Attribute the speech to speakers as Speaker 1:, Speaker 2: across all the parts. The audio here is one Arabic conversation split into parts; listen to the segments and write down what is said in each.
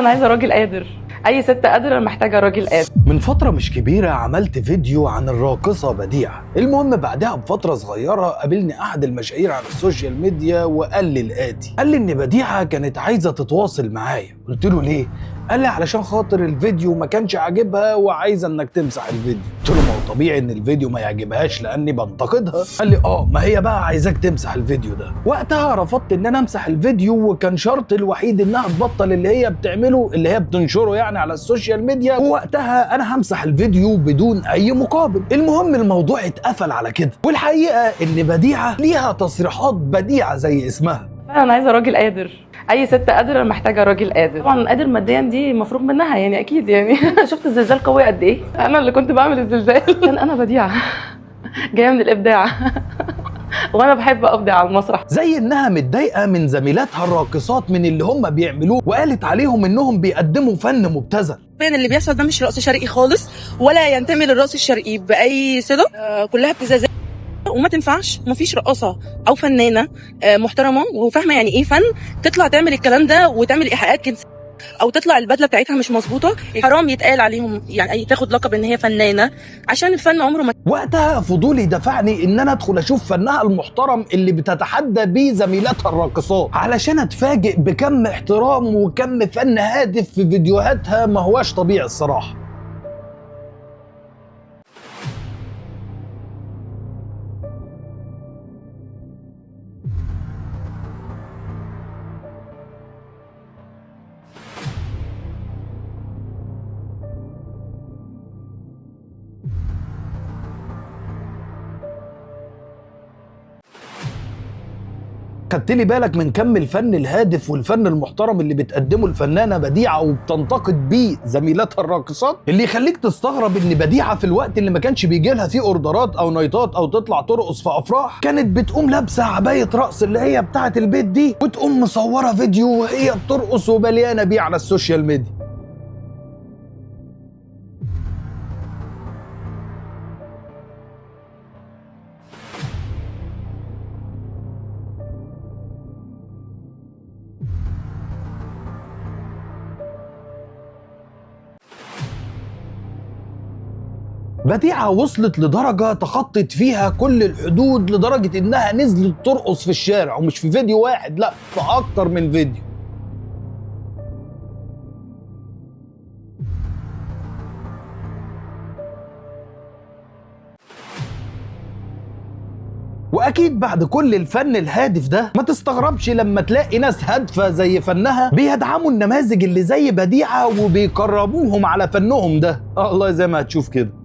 Speaker 1: فعلا عايزه راجل قادر. اي ست قادره محتاجه راجل قادر.
Speaker 2: من فترة مش كبيرة عملت فيديو عن الراقصة بديعة. المهم بعدها بفترة صغيرة قابلني أحد المشاهير على السوشيال ميديا وقال لي الآتي، قال لي إن بديعة كانت عايزة تتواصل معايا. قلت له ليه؟ قال لي علشان خاطر الفيديو ما كانش عاجبها وعايزة إنك تمسح الفيديو. قلت له ما هو طبيعي إن الفيديو ما يعجبهاش لأني بنتقدها. قال لي ما هي بقى عايزاك تمسح الفيديو ده. وقتها رفضت إن أنا أمسح الفيديو، وكان شرط الوحيد إنها تبطل اللي هي بتعمله، اللي هي بتنشره يعني على السوشيال ميديا، ووقتها أنا همسح الفيديو بدون أي مقابل. المهم الموضوع اتقفل على كده. والحقيقة إن بديعة ليها تصريحات بديعة زي اسمها.
Speaker 1: فعلا عايزه راجل قادر. اي ست قادره محتاجه راجل قادر. طبعا قادر ماديا دي مفروغ منها يعني اكيد يعني. شفت الزلزال قوي قد ايه؟ انا اللي كنت بعمل الزلزال. كان انا بديعه جايه من الابداع. وانا بحب ابدع على المسرح.
Speaker 2: زي انها متضايقه من زميلاتها الراقصات من اللي هم بيعملوه، وقالت عليهم انهم بيقدموا فن مبتذل.
Speaker 3: اللي بيحصل ده مش رقص شرقي خالص، ولا ينتمي للرقص الشرقي باي صله. كلها ابتزازات وما تنفعش. مفيش رقاصه او فنانه محترمه وفاهمه يعني ايه فن تطلع تعمل الكلام ده وتعمل ايحاءات جنسيه، او تطلع البدله بتاعتها مش مظبوطه. حرام يتقال عليهم يعني اي تاخد لقب ان هي فنانه، عشان الفن عمره ما.
Speaker 2: وقتها فضولي دفعني ان انا ادخل اشوف فنها المحترم اللي بتتحدى بيه زميلاتها الراقصات، علشان اتفاجئ بكم احترام وكم فن هادف في فيديوهاتها ما هواش طبيعي الصراحه. خدت لي بالك من كم الفن الهادف والفن المحترم اللي بتقدمه الفنانه بديعه وبتنتقد بيه زميلاتها الراقصات، اللي يخليك تستغرب ان بديعه في الوقت اللي ما كانش بيجي لها فيه اوردرات او نايتات او تطلع ترقص في افراح، كانت بتقوم لابسه عبايه رقص اللي هي بتاعه البيت دي، وتقوم مصوره فيديو وهي بترقص ومليانه بيه على السوشيال ميديا. بديعة وصلت لدرجة تخطت فيها كل الحدود، لدرجة انها نزلت ترقص في الشارع، ومش في فيديو واحد، لا في اكتر من فيديو. واكيد بعد كل الفن الهادف ده ما تستغربش لما تلاقي ناس هادفة زي فنها بيدعموا النماذج اللي زي بديعة وبيكرموهم على فنهم ده. الله زي ما هتشوف كده.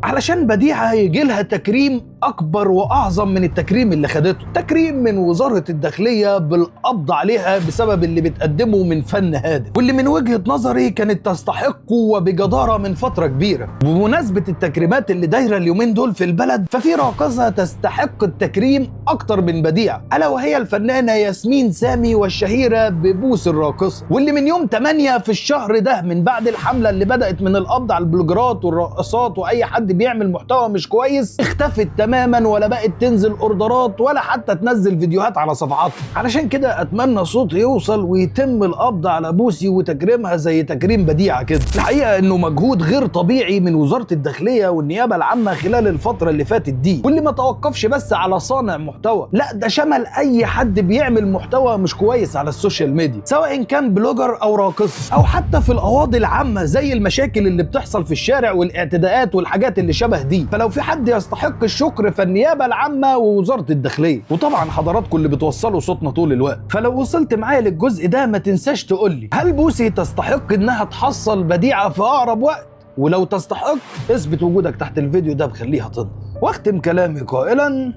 Speaker 2: علشان بديعة يجي لها تكريم أكبر وأعظم من التكريم اللي خدته، تكريم من وزارة الداخلية بالقبض عليها بسبب اللي بتقدمه من فن هادف، واللي من وجهة نظري كانت تستحقه وبجدارة من فترة كبيرة. بمناسبة التكريمات اللي دايرة اليومين دول في البلد، ففي راقصة تستحق التكريم أكتر من بديعة، ألا وهي الفنانة ياسمين سامي والشهيرة ببوس الراقصة، واللي من يوم 8 في الشهر ده من بعد الحملة اللي بدأت من القبض على البلوجرات والراقصات وأي حد بيعمل محتوى مش كويس، اختفت تماما ولا بقت تنزل اوردرات ولا حتى تنزل فيديوهات على صفحاتها. علشان كده اتمنى صوتي يوصل ويتم القبض على بوسي وتكريمها زي تكريم بديعة كده. الحقيقة انه مجهود غير طبيعي من وزارة الداخلية والنيابة العامة خلال الفترة اللي فاتت دي، واللي ما توقفش بس على صانع محتوى، لا ده شمل اي حد بيعمل محتوى مش كويس على السوشيال ميديا، سواء كان بلوجر او راقص او حتى في القواضي العامة زي المشاكل اللي بتحصل في الشارع والاعتداءات والحاجات اللي شبه دي. فلو في حد يستحق الشكر فالنيابة العامة ووزارة الداخلية، وطبعا حضراتكم اللي بتوصلوا صوتنا طول الوقت. فلو وصلت معايا للجزء ده ما تنساش تقول لي هل بوسي تستحق انها تحصل بديعة في اقرب وقت؟ ولو تستحق اثبت وجودك تحت الفيديو ده بخليها تنضف. واختم كلامي قائلا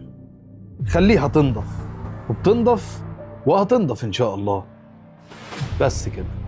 Speaker 2: خليها تنضف، وبتنضف وهتنضف ان شاء الله. بس كده.